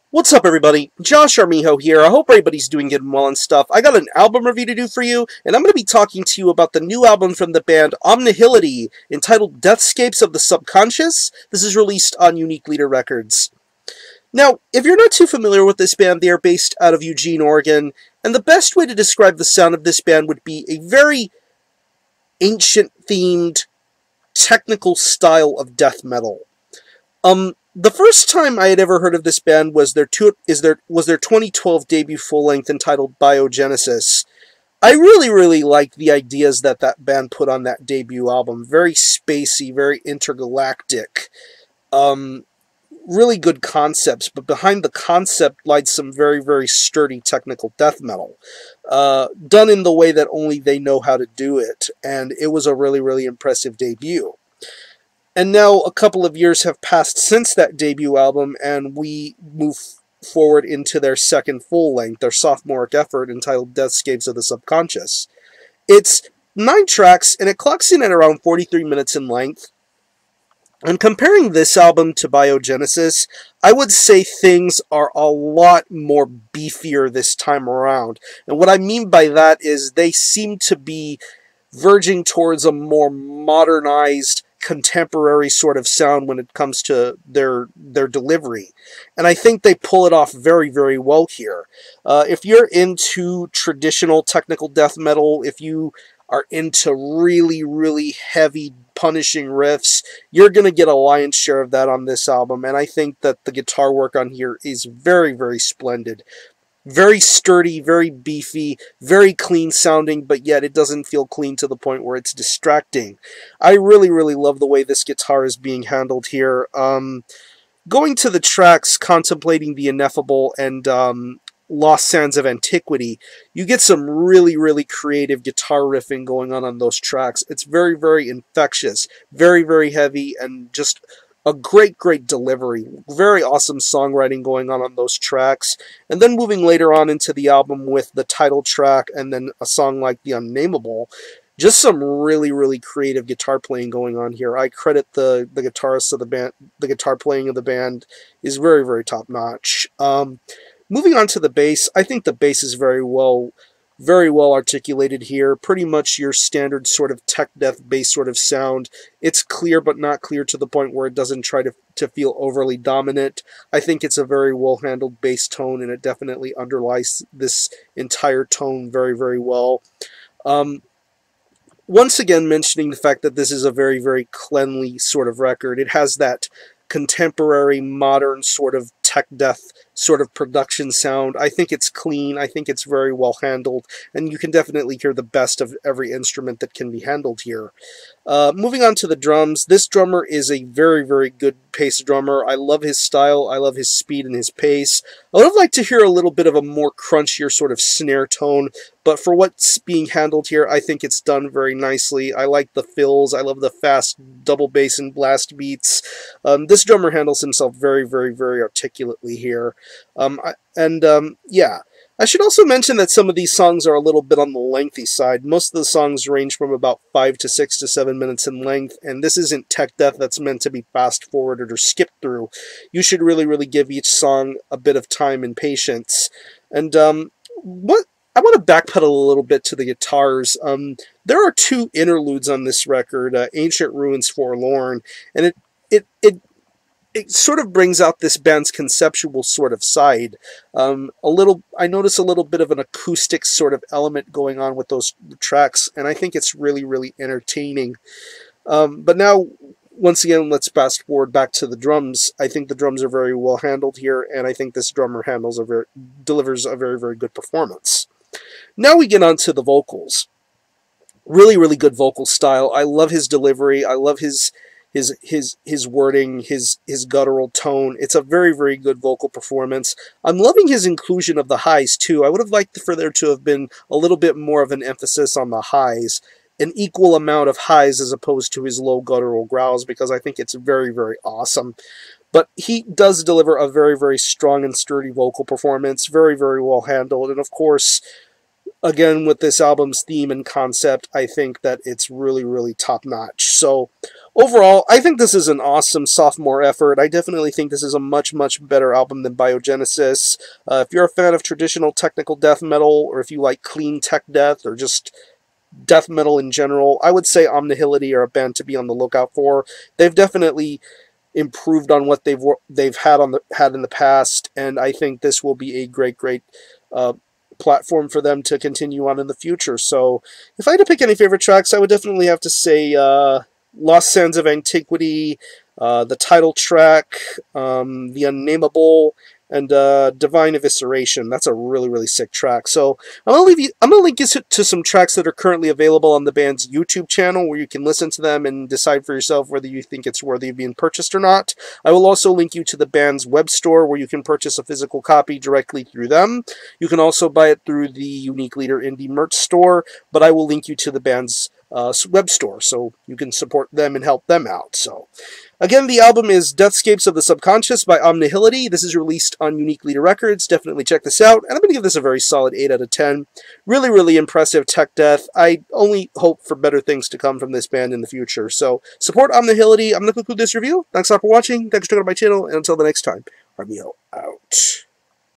What's up, everybody? Josh Armijo here. I hope everybody's doing good and well and stuff. I got an album review to do for you, and I'm going to be talking to you about the new album from the band Omnihility, entitled Deathscapes of the Subconscious. This is released on Unique Leader Records. Now, if you're not too familiar with this band, they are based out of Eugene, Oregon, and the best way to describe the sound of this band would be a very ancient-themed, technical style of death metal. The first time I had ever heard of this band was their 2012 debut full-length entitled Biogenesis. I really liked the ideas that band put on that debut album. Very spacey, very intergalactic. Really good concepts, but behind the concept lied some very sturdy technical death metal. Done in the way that only they know how to do it, and it was a really impressive debut. And now a couple of years have passed since that debut album, and we move forward into their second full-length, their sophomoric effort, entitled Deathscapes of the Subconscious. It's 9 tracks, and it clocks in at around 43 minutes in length. And comparing this album to Biogenesis, I would say things are a lot more beefier this time around. And what I mean by that is they seem to be verging towards a more modernized, contemporary sort of sound when it comes to their delivery, and I think they pull it off very well here. If you're into traditional technical death metal, if you are into really heavy punishing riffs, you're gonna get a lion's share of that on this album, and I think that the guitar work on here is very splendid. Very sturdy, very beefy, very clean sounding, but yet it doesn't feel clean to the point where it's distracting. I really love the way this guitar is being handled here. Going to the tracks Contemplating the Ineffable and Lost Sands of Antiquity, you get some really creative guitar riffing going on those tracks. It's very infectious, very heavy, and just a great delivery. Very awesome songwriting going on those tracks. And then moving later on into the album with the title track and then a song like The Unnameable. Just some really creative guitar playing going on here. I credit the guitarist of the band. The guitar playing of the band is very top notch. Moving on to the bass, I think the bass is very well articulated here. Pretty much your standard sort of tech death bass sort of sound. It's clear but not clear to the point where it doesn't try to feel overly dominant. I think it's a very well handled bass tone, and it definitely underlies this entire tone very well. Once again, mentioning the fact that this is a very cleanly sort of record. It has that contemporary, modern sort of tech death sort of production sound. I think it's clean. I think it's very well handled, and you can definitely hear the best of every instrument that can be handled here. Moving on to the drums, this drummer is a very good pace drummer. I love his style. I love his speed and his pace. I would have liked to hear a little bit of a more crunchier sort of snare tone, but for what's being handled here, I think it's done very nicely. I like the fills. I love the fast double bass and blast beats. This drummer handles himself very articulately here. Yeah. I should also mention that some of these songs are a little bit on the lengthy side. Most of the songs range from about 5 to 6 to 7 minutes in length, and this isn't tech death that's meant to be fast-forwarded or skipped through. You should really give each song a bit of time and patience. And I want to backpedal a little bit to the guitars. There are 2 interludes on this record, Ancient Ruins Forlorn, and it sort of brings out this band's conceptual sort of side. I notice a little bit of an acoustic sort of element going on with those tracks, and I think it's really entertaining. But now, once again, let's fast forward back to the drums. I think the drums are very well handled here, and I think this drummer delivers a very good performance. Now we get on to the vocals. Really good vocal style. I love his delivery. I love his wording, his guttural tone. It's a very good vocal performance. I'm loving his inclusion of the highs too. I would have liked for there to have been a little bit more of an emphasis on the highs, an equal amount of highs as opposed to his low guttural growls, because I think it's very awesome. But he does deliver a very strong and sturdy vocal performance, very well handled, and of course, again, with this album's theme and concept, I think that it's really top notch. So overall, I think this is an awesome sophomore effort. I definitely think this is a much, much better album than Biogenesis. If you're a fan of traditional technical death metal, or if you like clean tech death, or just death metal in general, I would say Omnihility are a band to be on the lookout for. They've definitely improved on what they've had in the past, and I think this will be a great platform for them to continue on in the future. So, if I had to pick any favorite tracks, I would definitely have to say Lost Sands of Antiquity, the title track, The Unnameable, and Divine Evisceration. That's a really sick track. So I'm gonna link you to some tracks that are currently available on the band's YouTube channel, where you can listen to them and decide for yourself whether you think it's worthy of being purchased or not. I will also link you to the band's web store, where you can purchase a physical copy directly through them. You can also buy it through the Unique Leader Indie merch store, but I will link you to the band's web store, so you can support them and help them out. So, again, the album is Deathscapes of the Subconscious by Omnihility. This is released on Unique Leader Records. Definitely check this out, and I'm going to give this a very solid 8 out of 10. Really impressive tech death. I only hope for better things to come from this band in the future. So, support Omnihility. I'm going to conclude this review. Thanks a lot for watching. Thanks for checking out my channel, and until the next time, Armio out.